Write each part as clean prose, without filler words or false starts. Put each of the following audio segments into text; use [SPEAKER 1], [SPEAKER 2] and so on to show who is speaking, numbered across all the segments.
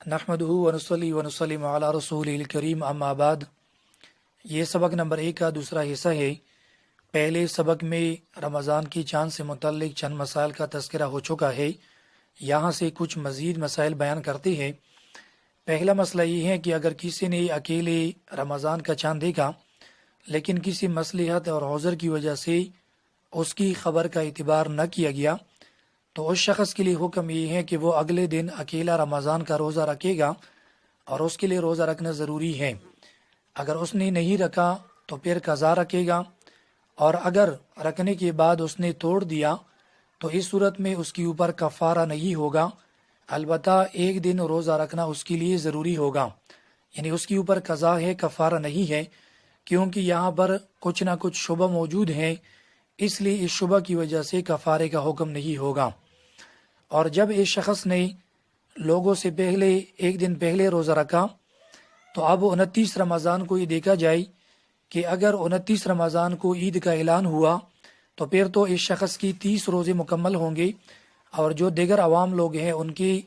[SPEAKER 1] نحمدہ ونصلی ونسلم علی رسول الکریم اما بعد۔ یہ سبق نمبر 1 کا دوسرا حصہ ہے۔ پہلے سبق میں رمضان کی چاند سے متعلق چند مسائل کا تذکرہ ہو چکا ہے، یہاں سے کچھ مزید مسائل بیان کرتے ہیں۔ پہلا مسئلہ یہ ہے کہ اگر کسی نے اکیلے رمضان کا چاند دیکھا لیکن کسی مصلحت اور عذر کی وجہ سے اس کی خبر کا اعتبار نہ کیا گیا تو اس شخص کے لیے حکم یہ ہے کہ وہ اگلے دن اکیلا رمضان کا روزہ رکھے گا، اور اس کے لیے روزہ رکھنا ضروری ہے۔ اگر اس نے نہیں رکھا تو پھر قضا رکھے گا، اور اگر رکھنے کے بعد اس نے توڑ دیا تو اس صورت میں اس کے اوپر کفارہ نہیں ہوگا، البتہ ایک دن روزہ رکھنا اس کے لیے ضروری ہوگا، یعنی اس کے اوپر قضا ہے، کفارہ نہیں ہے، کیونکہ یہاں پر کچھ نہ کچھ شبہ موجود ہیں، اس لیے اس شبہ کی وجہ سے کفارے کا حکم نہیں ہوگا۔ اور جب اس شخص نے لوگوں سے پہلے ایک دن پہلے روزہ رکھا تو اب 29 رمضان کو یہ دیکھا جائے کہ اگر 29 رمضان کو عید کا اعلان ہوا تو پھر تو اس شخص کی 30 روزے مکمل ہوں گے، اور جو دیگر عوام لوگ ہیں ان کی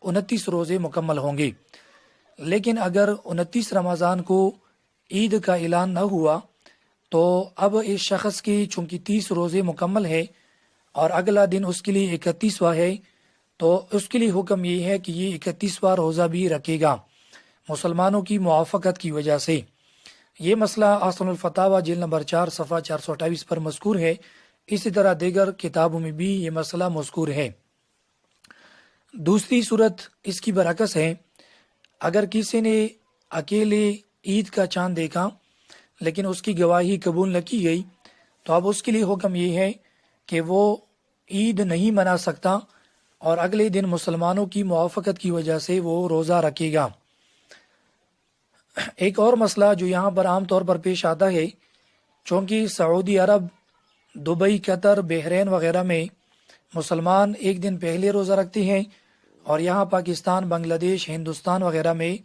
[SPEAKER 1] 29 روزے مکمل ہوں گے۔ لیکن اگر 29 رمضان کو عید کا اعلان نہ ہوا تو اب اس شخص کی چونکہ 30 روزے مکمل ہے اور اگلا دن اس کے لیے 31واں ہے، تو اس کے لیے حکم یہ ہے کہ یہ 31واں روزہ بھی رکھے گا مسلمانوں کی موافقت کی وجہ سے۔ یہ مسئلہ احسن الفتاوی جلد نمبر 4 صفحہ 428 پر مذکور ہے، اسی طرح دیگر کتابوں میں بھی یہ مسئلہ مذکور ہے۔ دوسری صورت اس کی برعکس ہے، اگر کسی نے اکیلے عید کا چاند دیکھا لیکن اس کی گواہی قبول نہ کی گئی تو اب اس کے لیے حکم یہ ہے کہ وہ عید نہیں منا سکتا اور اگلے دن مسلمانوں کی موافقت کی وجہ سے وہ روزہ رکھے گا۔ ایک اور مسئلہ جو یہاں پر عام طور پر پیش آتا ہے، چونکہ سعودی عرب، دبئی، قطر، بحرین وغیرہ میں مسلمان ایک دن پہلے روزہ رکھتے ہیں، اور یہاں پاکستان، بنگلہ دیش، ہندوستان وغیرہ میں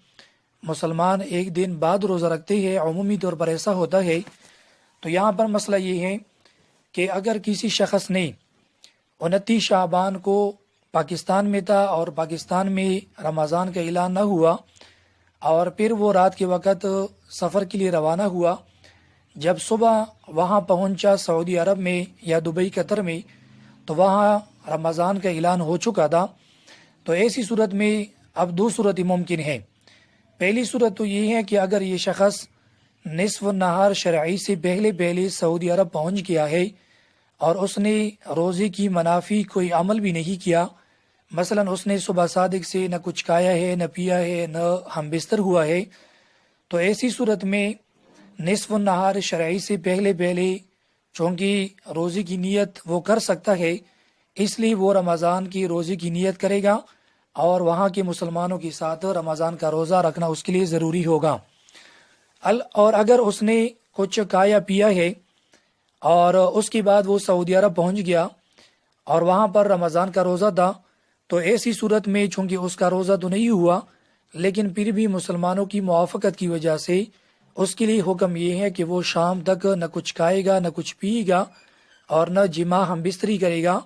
[SPEAKER 1] مسلمان ایک دن بعد روزہ رکھتے ہیں، عمومی طور پر ایسا ہوتا ہے۔ تو یہاں پر مسئلہ یہ ہے کہ اگر کسی شخص نے 29 شعبان کو پاکستان میں تھا اور پاکستان میں رمضان کا اعلان نہ ہوا، اور پھر وہ رات کے وقت سفر کے لیے روانہ ہوا، جب صبح وہاں پہنچا سعودی عرب میں یا دبئی، قطر میں، تو وہاں رمضان کا اعلان ہو چکا تھا، تو ایسی صورت میں اب دو صورتیں ممکن ہیں۔ پہلی صورت تو یہ ہے کہ اگر یہ شخص نصف النہار شرعی سے پہلے سعودی عرب پہنچ گیا ہے اور اس نے روزے کی منافی کوئی عمل بھی نہیں کیا، مثلا اس نے صبح صادق سے نہ کچھ کھایا ہے، نہ پیا ہے، نہ ہم بستر ہوا ہے، تو ایسی صورت میں نصف النہار شرعی سے پہلے چونکہ روزے کی نیت وہ کر سکتا ہے، اس لیے وہ رمضان کی روزے کی نیت کرے گا، اور وہاں کے مسلمانوں کے ساتھ رمضان کا روزہ رکھنا اس کے لیے ضروری ہوگا۔ اور اگر اس نے کچھ کھایا پیا ہے اور اس کے بعد وہ سعودی عرب پہنچ گیا اور وہاں پر رمضان کا روزہ تھا، تو ایسی صورت میں چونکہ اس کا روزہ تو نہیں ہوا لیکن پھر بھی مسلمانوں کی موافقت کی وجہ سے اس کے لیے حکم یہ ہے کہ وہ شام تک نہ کچھ کھائے گا، نہ کچھ پیے گا، اور نہ جماع ہم بستری کرے گا،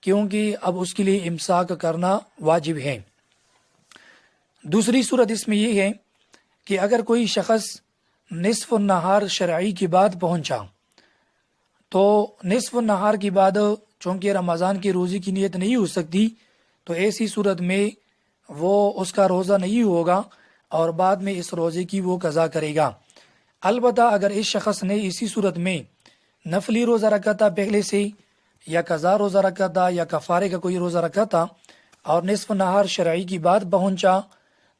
[SPEAKER 1] کیونکہ اب اس کے لیے امساک کرنا واجب ہے۔ دوسری صورت اس میں یہ ہے کہ اگر کوئی شخص نصف النہار شرعی کے بعد پہنچا، تو نصف النہار کے بعد چونکہ رمضان کی روزے کی نیت نہیں ہو سکتی، تو ایسی صورت میں وہ اس کا روزہ نہیں ہوگا اور بعد میں اس روزے کی وہ قضا کرے گا۔ البتہ اگر اس شخص نے اسی صورت میں نفلی روزہ رکھا تھا پہلے سے، یا قضا روزہ رکھا تھا، یا کفارے کا کوئی روزہ رکھا تھا، اور نصف نہار شرعی کی بعد پہنچا،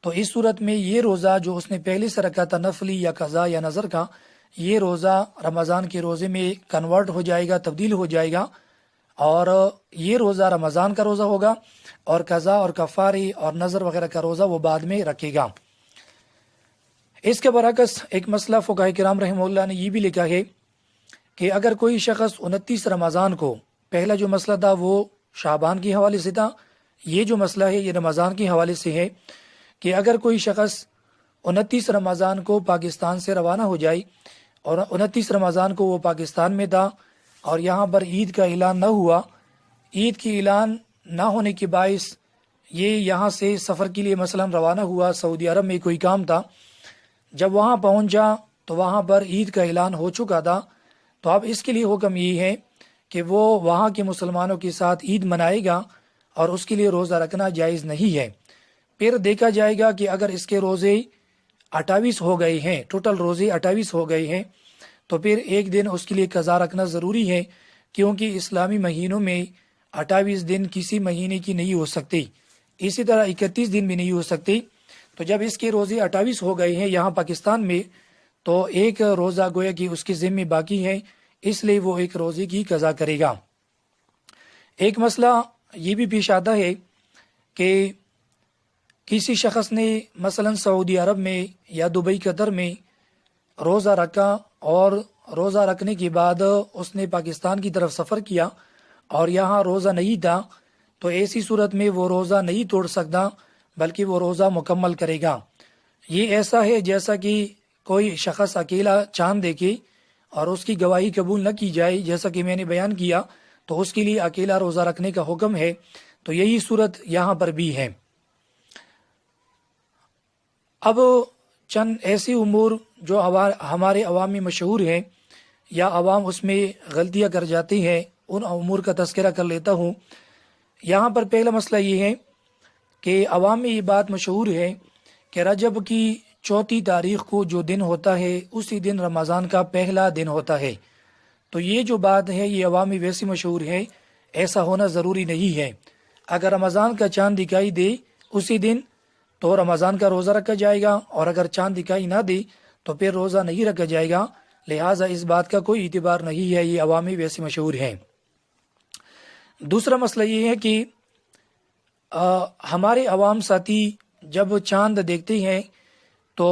[SPEAKER 1] تو اس صورت میں یہ روزہ جو اس نے پہلے سے رکھا تھا، نفلی یا قضا یا نظر کا، یہ روزہ رمضان کے روزے میں کنورٹ ہو جائے گا، تبدیل ہو جائے گا، اور یہ روزہ رمضان کا روزہ ہوگا، اور قضا اور کفارے اور نظر وغیرہ کا روزہ وہ بعد میں رکھے گا۔ اس کے برعکس ایک مسئلہ فقہاء کرام رحمہ اللہ نے یہ بھی لکھا ہے کہ اگر کوئی شخص 29 رمضان کو، پہلا جو مسئلہ تھا وہ شعبان کے حوالے سے تھا، یہ جو مسئلہ ہے یہ رمضان کے حوالے سے ہے، کہ اگر کوئی شخص 29 رمضان کو پاکستان سے روانہ ہو جائے اور 29 رمضان کو وہ پاکستان میں تھا اور یہاں پر عید کا اعلان نہ ہوا، عید کی اعلان نہ ہونے کے باعث یہ یہاں سے سفر کے لیے مثلا روانہ ہوا، سعودی عرب میں کوئی کام تھا، جب وہاں پہنچا تو وہاں پر عید کا اعلان ہو چکا تھا، تو اب اس کے لیے حکم یہ ہے کہ وہ وہاں کے مسلمانوں کے ساتھ عید منائے گا اور اس کے لیے روزہ رکھنا جائز نہیں ہے۔ پھر دیکھا جائے گا کہ اگر اس کے روزے 28 ہو گئے ہیں، ٹوٹل روزے 28 ہو گئے ہیں، تو پھر ایک دن اس کے لیے قضا رکھنا ضروری ہے، کیونکہ اسلامی مہینوں میں 28 دن کسی مہینے کی نہیں ہو سکتی، اسی طرح 31 دن بھی نہیں ہو سکتی۔ تو جب اس کے روزے 28 ہو گئے ہیں یہاں پاکستان میں، تو ایک روزہ گویا کہ اس کے ذمہ باقی ہے، اس لیے وہ ایک روزے کی قضا کرے گا۔ ایک مسئلہ یہ بھی پیش آتا ہے کہ کسی شخص نے مثلا سعودی عرب میں یا دبئی قطر میں روزہ رکھا، اور روزہ رکھنے کے بعد اس نے پاکستان کی طرف سفر کیا اور یہاں روزہ نہیں تھا، تو ایسی صورت میں وہ روزہ نہیں توڑ سکتا بلکہ وہ روزہ مکمل کرے گا۔ یہ ایسا ہے جیسا کہ کوئی شخص اکیلا چاند دیکھے اور اس کی گواہی قبول نہ کی جائے، جیسا کہ میں نے بیان کیا، تو اس کے لیے اکیلا روزہ رکھنے کا حکم ہے، تو یہی صورت یہاں پر بھی ہے۔ اب چند ایسے امور جو ہمارے عوام میں مشہور ہیں یا عوام اس میں غلطیاں کر جاتی ہیں، ان امور کا تذکرہ کر لیتا ہوں۔ یہاں پر پہلا مسئلہ یہ ہے کہ عوام میں یہ بات مشہور ہے کہ رجب کی 4 تاریخ کو جو دن ہوتا ہے اسی دن رمضان کا پہلا دن ہوتا ہے۔ تو یہ جو بات ہے یہ عوامی ویسی مشہور ہے، ایسا ہونا ضروری نہیں ہے۔ اگر رمضان کا چاند دکھائی دے اسی دن تو رمضان کا روزہ رکھا جائے گا، اور اگر چاند دکھائی نہ دے تو پھر روزہ نہیں رکھا جائے گا، لہٰذا اس بات کا کوئی اعتبار نہیں ہے، یہ عوامی ویسی مشہور ہے۔ دوسرا مسئلہ یہ ہے کہ ہمارے عوام ساتھی جب چاند دیکھتے ہیں تو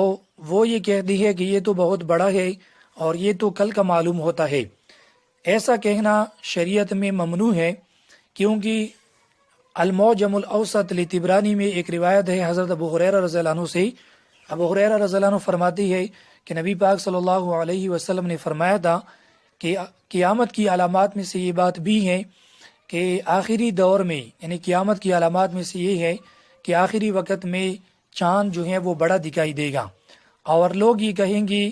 [SPEAKER 1] وہ یہ کہتی ہے کہ یہ تو بہت بڑا ہے اور یہ تو کل کا معلوم ہوتا ہے۔ ایسا کہنا شریعت میں ممنوع ہے، کیونکہ المعجم الاوسط لطبرانی میں ایک روایت ہے حضرت ابو ہریرہ رضی اللہ عنہ سے۔ ابو ہریرہ رضی اللہ عنہ فرماتی ہے کہ نبی پاک صلی اللہ علیہ وسلم نے فرمایا تھا کہ قیامت کی علامات میں سے یہ بات بھی ہے کہ آخری دور میں، یعنی قیامت کی علامات میں سے یہ ہے کہ آخری وقت میں چاند جو ہے وہ بڑا دکھائی دے گا، اور لوگ یہ کہیں گے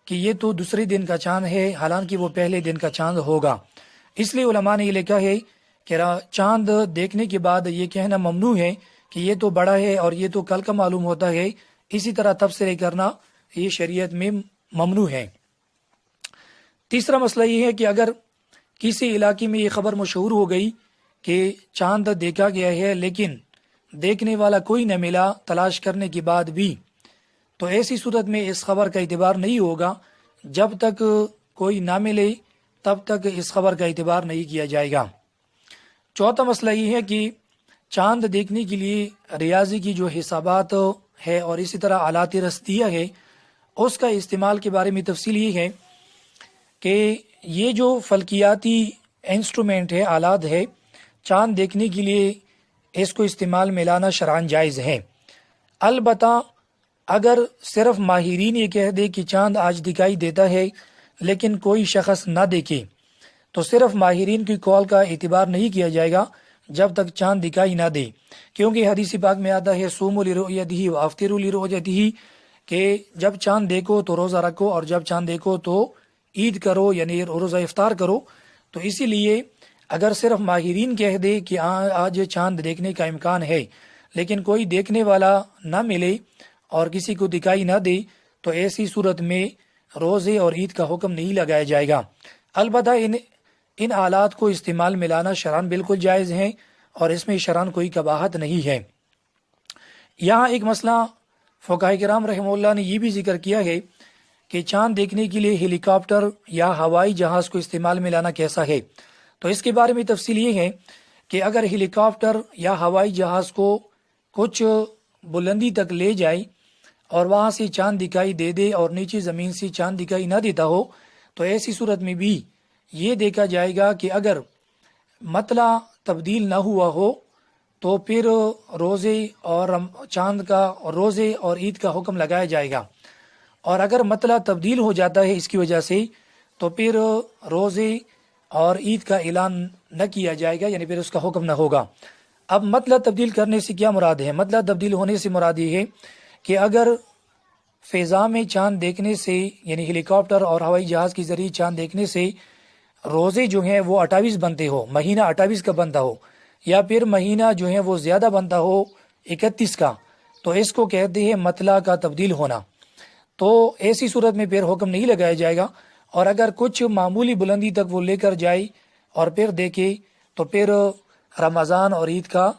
[SPEAKER 1] کہ یہ تو دوسرے دن کا چاند ہے، حالانکہ وہ پہلے دن کا چاند ہوگا۔ اس لیے علماء نے یہ لکھا ہے کہ چاند دیکھنے کے بعد یہ کہنا ممنوع ہے کہ یہ تو بڑا ہے اور یہ تو کل کا معلوم ہوتا ہے، اسی طرح تبصرے کرنا یہ شریعت میں ممنوع ہے۔ تیسرا مسئلہ یہ ہے کہ اگر کسی علاقے میں یہ خبر مشہور ہو گئی کہ چاند دیکھا گیا ہے لیکن دیکھنے والا کوئی نہ ملا تلاش کرنے کے بعد بھی، تو ایسی صورت میں اس خبر کا اعتبار نہیں ہوگا، جب تک کوئی نہ ملے تب تک اس خبر کا اعتبار نہیں کیا جائے گا۔ چوتھا مسئلہ یہ ہے کہ چاند دیکھنے کے لیے ریاضی کی جو حسابات ہے اور اسی طرح آلات رصدیہ ہے اس کا استعمال کے بارے میں تفصیل یہ ہے کہ یہ جو فلکیاتی انسٹرومنٹ ہے، آلات ہے، چاند دیکھنے کے لیے اس کو استعمال میں لانا شرعاً جائز ہے۔ البتہ اگر صرف ماہرین یہ کہہ دے کہ چاند آج دکھائی دیتا ہے لیکن کوئی شخص نہ دیکھے، تو صرف ماہرین کی قول کا اعتبار نہیں کیا جائے گا جب تک چاند دکھائی نہ دے، کیونکہ حدیث پاک میں آتا ہے صوموا لرؤیتہ وافطروا لرؤیتہ، کہ جب چاند دیکھو تو روزہ رکھو اور جب چاند دیکھو تو عید کرو، یعنی روزہ افطار کرو۔ تو اسی لیے اگر صرف ماہرین کہہ دے کہ آج چاند دیکھنے کا امکان ہے لیکن کوئی دیکھنے والا نہ ملے اور کسی کو دکھائی نہ دے، تو ایسی صورت میں روزے اور عید کا حکم نہیں لگایا جائے گا۔ البتہ ان آلات کو استعمال میں لانا شرعاً بالکل جائز ہے اور اس میں شرعاً کوئی قباحت نہیں ہے۔ یہاں ایک مسئلہ فقہاء کرام رحمہ اللہ نے یہ بھی ذکر کیا ہے کہ چاند دیکھنے کے لیے ہیلی کاپٹر یا ہوائی جہاز کو استعمال میں لانا کیسا ہے۔ تو اس کے بارے میں تفصیل یہ ہے کہ اگر ہیلی کاپٹر یا ہوائی جہاز کو کچھ بلندی تک لے جائے اور وہاں سے چاند دکھائی دے دے اور نیچے زمین سے چاند دکھائی نہ دیتا ہو، تو ایسی صورت میں بھی یہ دیکھا جائے گا کہ اگر مطلع تبدیل نہ ہوا ہو تو پھر روزے اور چاند کا روزے اور عید کا حکم لگایا جائے گا، اور اگر مطلع تبدیل ہو جاتا ہے اس کی وجہ سے تو پھر روزے اور عید کا اعلان نہ کیا جائے گا، یعنی پھر اس کا حکم نہ ہوگا۔ اب مطلب تبدیل کرنے سے کیا مراد ہے؟ مطلب تبدیل ہونے سے مراد یہ ہے کہ اگر فضا میں چاند دیکھنے سے، یعنی ہیلی کاپٹر اور ہوائی جہاز کے ذریعے چاند دیکھنے سے روزے جو ہیں وہ 28 بنتے ہو، مہینہ 28 کا بنتا ہو، یا پھر مہینہ جو ہے وہ زیادہ بنتا ہو 31 کا، تو اس کو کہتے ہیں مطلع کا تبدیل ہونا۔ تو ایسی صورت میں پھر حکم نہیں لگایا جائے گا، اور اگر کچھ معمولی بلندی تک وہ لے کر جائے اور پھر دیکھے تو پھر رمضان اور عید کا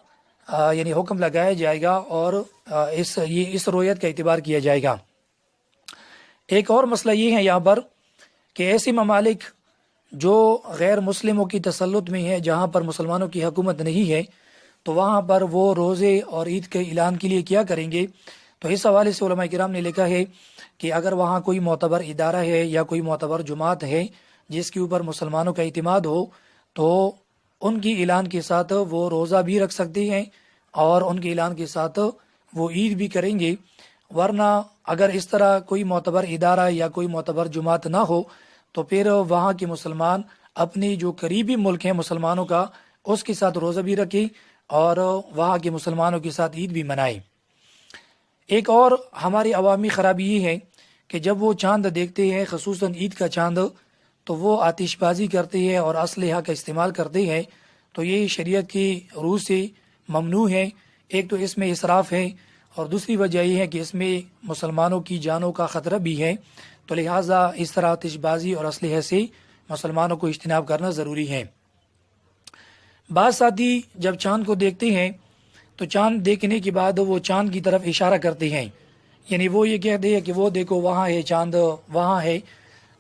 [SPEAKER 1] یعنی حکم لگایا جائے گا، اور اس رویت کا اعتبار کیا جائے گا۔ ایک اور مسئلہ یہ ہے یہاں پر کہ ایسے ممالک جو غیر مسلموں کی تسلط میں ہے، جہاں پر مسلمانوں کی حکومت نہیں ہے، تو وہاں پر وہ روزے اور عید کے اعلان کے لیے کیا کریں گے؟ تو اس حوالے سے علماء کرام نے لکھا ہے کہ اگر وہاں کوئی معتبر ادارہ ہے یا کوئی معتبر جماعت ہے جس کے اوپر مسلمانوں کا اعتماد ہو، تو ان کی اعلان کے ساتھ وہ روزہ بھی رکھ سکتے ہیں اور ان کے اعلان کے ساتھ وہ عید بھی کریں گے۔ ورنہ اگر اس طرح کوئی معتبر ادارہ یا کوئی معتبر جماعت نہ ہو تو پھر وہاں کے مسلمان اپنی جو قریبی ملک ہے مسلمانوں کا، اس کے ساتھ روزہ بھی رکھیں اور وہاں کے مسلمانوں کے ساتھ عید بھی منائیں۔ ایک اور ہماری عوامی خرابی یہ ہے کہ جب وہ چاند دیکھتے ہیں، خصوصاً عید کا چاند، تو وہ آتش بازی کرتے ہیں اور اسلحہ کا استعمال کرتے ہیں، تو یہ شریعت کی روح سے ممنوع ہے۔ ایک تو اس میں اسراف ہے، اور دوسری وجہ یہ ہے کہ اس میں مسلمانوں کی جانوں کا خطرہ بھی ہے، تو لہٰذا اس طرح آتش بازی اور اسلحے سے مسلمانوں کو اجتناب کرنا ضروری ہے۔ بعض ساتھی جب چاند کو دیکھتے ہیں تو چاند دیکھنے کے بعد وہ چاند کی طرف اشارہ کرتے ہیں، یعنی وہ یہ کہتے ہیں کہ وہ دیکھو وہاں ہے چاند، وہاں ہے،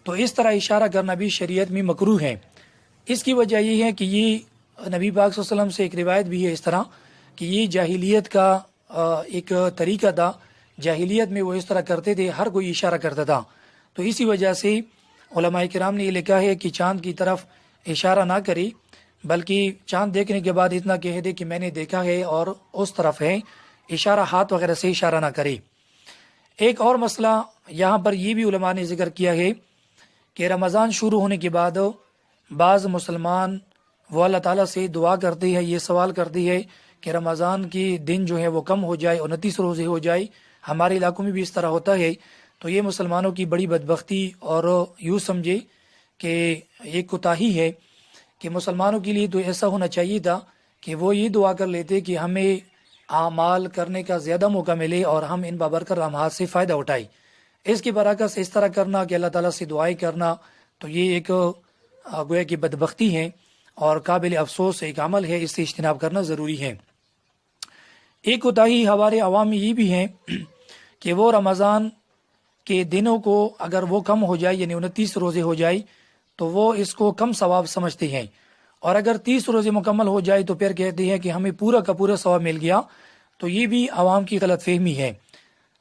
[SPEAKER 1] تو اس طرح اشارہ کرنا بھی شریعت میں مکروہ ہے۔ اس کی وجہ یہ ہے کہ یہ نبی پاک صلی اللہ علیہ وسلم سے ایک روایت بھی ہے اس طرح کہ یہ جاہلیت کا ایک طریقہ تھا، جاہلیت میں وہ اس طرح کرتے تھے، ہر کوئی اشارہ کرتا تھا، تو اسی وجہ سے علماء کرام نے یہ لکھا ہے کہ چاند کی طرف اشارہ نہ کرے، بلکہ چاند دیکھنے کے بعد اتنا کہہ دے کہ میں نے دیکھا ہے اور اس طرف ہے، اشارہ ہاتھ وغیرہ سے اشارہ نہ کرے۔ ایک اور مسئلہ یہاں پر یہ بھی علماء نے ذکر کیا ہے کہ رمضان شروع ہونے کے بعد بعض مسلمان وہ اللہ تعالیٰ سے دعا کرتے ہیں، یہ سوال کرتے ہیں کہ رمضان کی دن جو ہے وہ کم ہو جائے، 29 روزے ہو جائے۔ ہمارے علاقوں میں بھی اس طرح ہوتا ہے، تو یہ مسلمانوں کی بڑی بدبختی اور یوں سمجھے کہ ایک کوتاہی ہے کہ مسلمانوں کے لیے تو ایسا ہونا چاہیے تھا کہ وہ یہ دعا کر لیتے کہ ہمیں اعمال کرنے کا زیادہ موقع ملے اور ہم ان بابرکت لمحات سے فائدہ اٹھائیں۔ اس کے برعکس اس طرح کرنا کہ اللہ تعالیٰ سے دعائیں کرنا، تو یہ ایک گویا کی بدبختی ہے اور قابل افسوس ایک عمل ہے، اس سے اجتناب کرنا ضروری ہے۔ ایک کوتاہی ہمارے عوام میں یہ بھی ہے کہ وہ رمضان کے دنوں کو اگر وہ کم ہو جائے، یعنی 29 روزے ہو جائے، تو وہ اس کو کم ثواب سمجھتے ہیں، اور اگر 30 روزے مکمل ہو جائے تو پھر کہتے ہیں کہ ہمیں پورا کا پورا ثواب مل گیا، تو یہ بھی عوام کی غلط فہمی ہے۔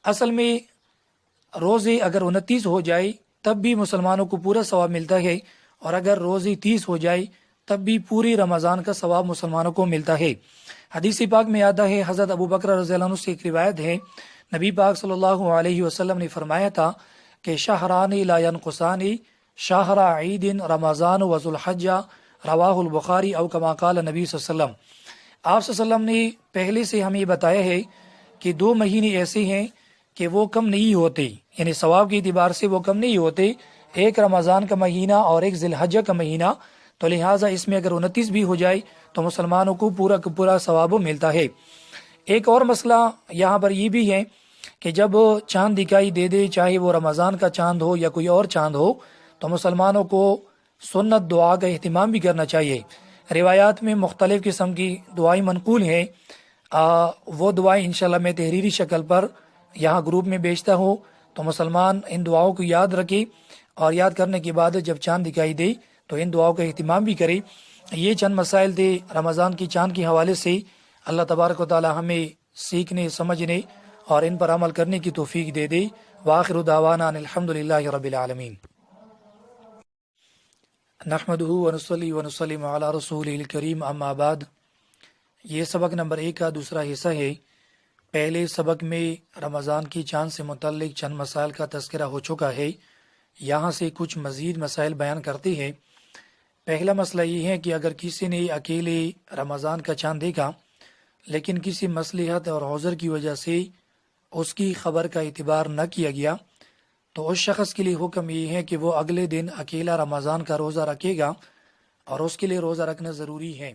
[SPEAKER 1] اصل میں روزے اگر 29 ہو جائے تب بھی مسلمانوں کو پورا ثواب ملتا ہے، اور اگر روزے 30 ہو جائے تب بھی پوری رمضان کا ثواب مسلمانوں کو ملتا ہے۔ حدیث پاک میں آتا ہے، حضرت ابو بکر رضی اللہ عنہ سے ایک روایت ہے، نبی پاک صلی اللہ علیہ وسلم نے فرمایا تھا کہ شہران لا ینقصان شہر عید رمضان و ذوالحجہ، رواہ البخاری او کما قال نبی صلی اللہ علیہ وسلم۔ آپ صلی اللہ علیہ وسلم نے پہلے سے ہمیں بتایا ہے کہ 2 مہینے ایسے ہیں کہ وہ کم نہیں ہوتے، یعنی ثواب کے اعتبار سے وہ کم نہیں ہوتے، ایک رمضان کا مہینہ اور ایک ذی الحجہ کا مہینہ، تو لہٰذا اس میں اگر 29 بھی ہو جائے تو مسلمانوں کو پورا کا پورا ثواب ملتا ہے۔ ایک اور مسئلہ یہاں پر یہ بھی ہے کہ جب چاند دکھائی دے دے، چاہے وہ رمضان کا چاند ہو یا کوئی اور چاند ہو، تو مسلمانوں کو سنت دعا کا اہتمام بھی کرنا چاہیے۔ روایات میں مختلف قسم کی دعائیں منقول ہیں، وہ دعائیں انشاءاللہ میں تحریری شکل پر یہاں گروپ میں بیچتا ہوں، تو مسلمان ان دعاؤں کو یاد رکھے، اور یاد کرنے کے بعد جب چاند دکھائی دے تو ان دعاؤں کا اہتمام بھی کرے۔ یہ چند مسائل تھے رمضان کی چاند کے حوالے سے۔ اللہ تبارک و تعالی ہمیں سیکھنے، سمجھنے اور ان پر عمل کرنے کی توفیق دے دے۔ وآخر دعوانا ان الحمد للہ رب العالمین۔ نحمدہ ونصلی ونسلم علی رسولہ الکریم، اما بعد۔ یہ سبق نمبر 1 کا دوسرا حصہ ہے۔ پہلے سبق میں رمضان کی چاند سے متعلق چند مسائل کا تذکرہ ہو چکا ہے، یہاں سے کچھ مزید مسائل بیان کرتے ہیں۔ پہلا مسئلہ یہ ہے کہ اگر کسی نے اکیلے رمضان کا چاند دیکھا لیکن کسی مصلحت اور عذر کی وجہ سے اس کی خبر کا اعتبار نہ کیا گیا تو اس شخص کے لیے حکم یہ ہے کہ وہ اگلے دن اکیلا رمضان کا روزہ رکھے گا، اور اس کے لیے روزہ رکھنا ضروری ہے۔